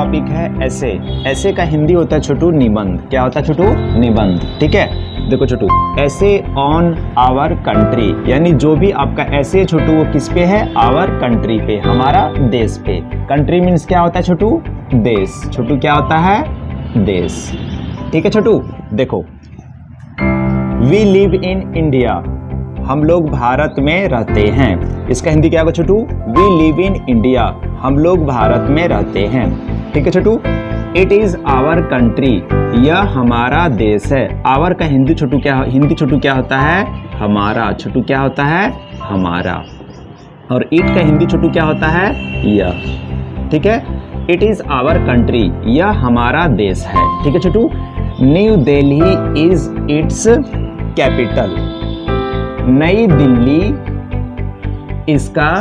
Topic है ऐसे। ऐसे का हिंदी होता है छोटू निबंध। क्या होता है छोटू? निबंध। ठीक है, देखो छोटू, ऐसे ऑन आवर कंट्री, यानी जो भी आपका ऐसे छोटू वो किस पे है? आवर कंट्री पे, हमारा देश पे। कंट्री मीन्स क्या होता है छोटू? देश। छोटू क्या होता है? देश। ठीक है छोटू, देखो, वी लिव इन इंडिया, हम लोग भारत में रहते हैं। इसका हिंदी क्या होगा छोटू? वी लिव इन इंडिया, हम लोग भारत में रहते हैं। ठीक है छोटू, इट इज आवर कंट्री, यह हमारा देश है। आवर का हिंदी छोटू क्या होता है? हमारा। छोटू क्या होता है? हमारा। और इट का हिंदी छोटू क्या होता है? यह। ठीक है, इट इज आवर कंट्री, यह हमारा देश है। ठीक है Chhotu, new Delhi is its capital, Nai Delhi इसका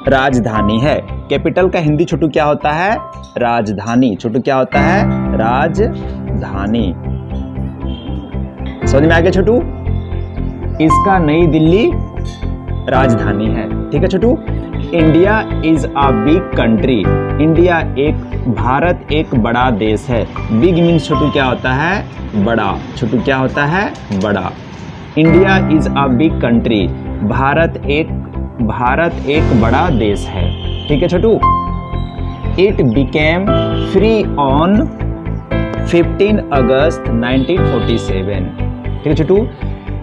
राजधानी है। कैपिटल का हिंदी छोटू क्या होता है? राजधानी। छोटू क्या होता है? राजधानी। समझ में आ गया छोटू? इसका नई दिल्ली राजधानी है। ठीक है Chhotu, India is a big country, India Bharat एक बड़ा देश है। बिग मीन्स छोटू क्या होता है? बड़ा। छोटू क्या होता है? बड़ा। India is a big country, Bharat एक बड़ा देश है। ठीक है छोटू, इट बिकेम फ्री ऑन 15 अगस्त 1947। ठीक है छोटू,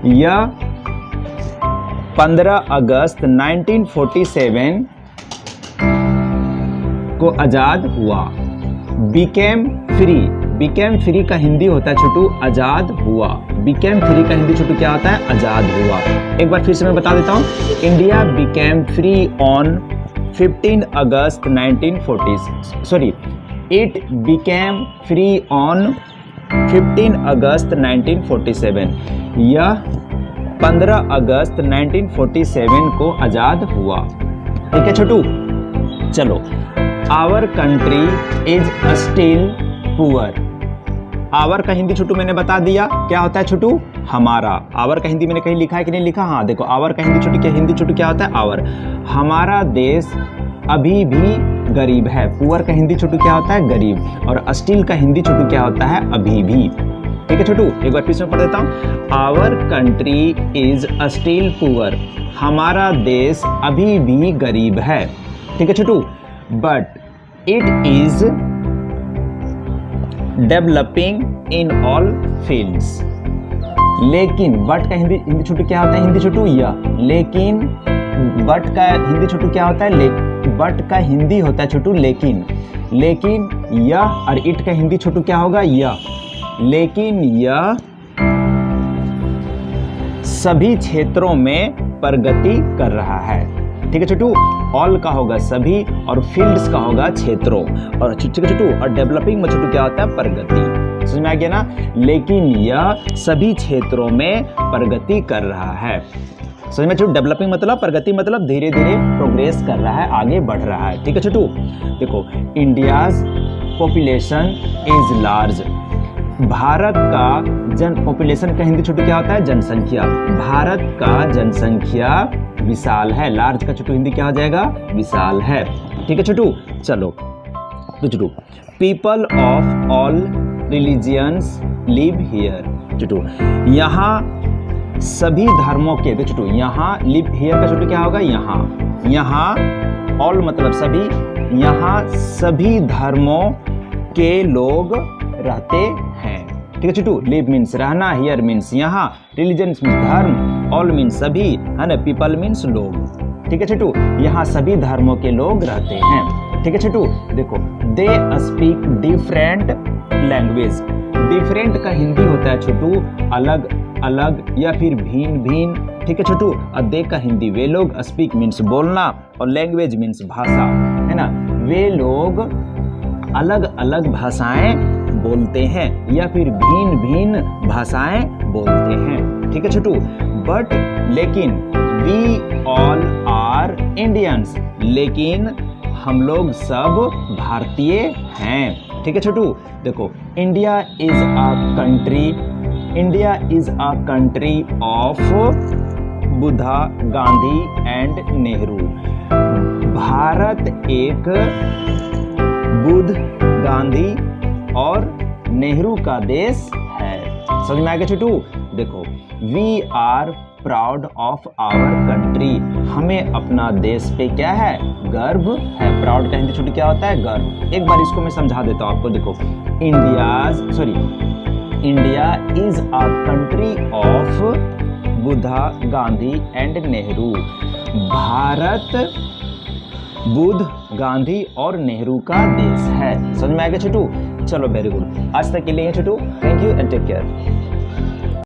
यह 15 अगस्त 1947 को आजाद हुआ। बिकेम फ्री का हिंदी होता है छोटू आजाद हुआ। बिकेम फ्री का हिंदी छोटू क्या होता है? आजाद हुआ। एक बार फिर से मैं बता देता हूँ, India became free on 15 August 1940, it became free on 15 अगस्त 1947, यह 15 अगस्त 1947 को आजाद हुआ। ठीक है छोटू, चलो, our country is still poor. Our का हिंदी छोटू मैंने बता दिया, क्या होता है छोटू? हमारा। आवर का हिंदी मैंने कहीं लिखा है कि नहीं लिखा? हाँ देखो, आवर का हिंदी छोटू क्या होता है? आवर। हमारा देश अभी भी गरीब है। पुअर का हिंदी छोटू क्या होता है? गरीब। और स्टिल का हिंदी छोटू क्या होता है? अभी भी। ठीक है छोटू, एक बार फिर से पढ़ देता हूँ, our country is still poor, हमारा देश अभी भी गरीब है। ठीक है Chhotu, but it is developing in all fields. लेकिन बट का हिंदी छोटू क्या होता है? हिंदी छोटू यह। लेकिन बट का हिंदी छोटू क्या होता है? बट का हिंदी होता है छोटू लेकिन। लेकिन यह, और इट का हिंदी छोटू क्या होगा? यह। लेकिन यह सभी क्षेत्रों में प्रगति कर रहा है। ठीक है छोटू, ऑल का होगा सभी और फील्ड्स का होगा क्षेत्रों। और ठीक है छोटू, और डेवलपिंग में छोटू क्या होता है? प्रगति। समझ में आ गया ना? लेकिन यह सभी क्षेत्रों में प्रगति कर रहा है। समझ में छोटू? डेवलपिंग मतलब प्रगति, मतलब धीरे धीरे प्रोग्रेस कर रहा है, आगे बढ़ रहा है। ठीक है छोटू, देखो, India's population is large, Bharat का पॉपुलेशन का हिंदी छोटू क्या होता है? जनसंख्या। भारत का जनसंख्या विशाल है। लार्ज का छोटू हिंदी क्या हो जाएगा? विशाल है। ठीक है छोटू, चलो तो Chhotu, people of all religions live here. Chhotu, यहाँ सभी धर्मों के, तो छोटू यहाँ लिव हियर का छोटू क्या होगा? यहाँ ऑल मतलब सभी, यहाँ सभी धर्मों के लोग रहते हैं। ठीक है छोटू, लिव मीन्स रहना, हियर मीन्स यहाँ, रिलीजन मीन्स धर्म, ऑल मीन्स सभी, है ना, पीपल मीन्स लोग। ठीक है छोटू, यहाँ सभी धर्मों के लोग रहते हैं। ठीक है छोटू, देखो, they speak different language. Different का हिंदी होता है छोटू अलग अलग या फिर भिन्न भिन्न। ठीक है छोटू, और दे का हिंदी वे लोग, स्पीक मीन्स बोलना और लैंग्वेज मीन्स भाषा, है ना। वे लोग अलग अलग भाषाएं बोलते हैं या फिर भिन्न भिन्न भाषाएं बोलते हैं। ठीक है छोटू, बट लेकिन वी ऑल आर इंडियंस, लेकिन हम लोग सब भारतीय हैं। ठीक है छोटू, देखो, India is a country of Buddha, Gandhi and Nehru. Bharat एक बुद्ध, गांधी और नेहरू का देश है। समझ में आ गया छोटू? देखो, we are proud of our country, हमें अपना देश पे क्या है, गर्व है। प्राउड का हिंदी छोटू क्या होता है, गर्व। एक बार इसको मैं समझा देता हूं आपको। देखो, India is a country of Buddha, Gandhi and Nehru. Bharat Buddha, Gandhi और नेहरू का देश है। समझ में आ गया छोटू? चलो, वेरी गुड। आज तक के लिए Chhotu, thank you and take care.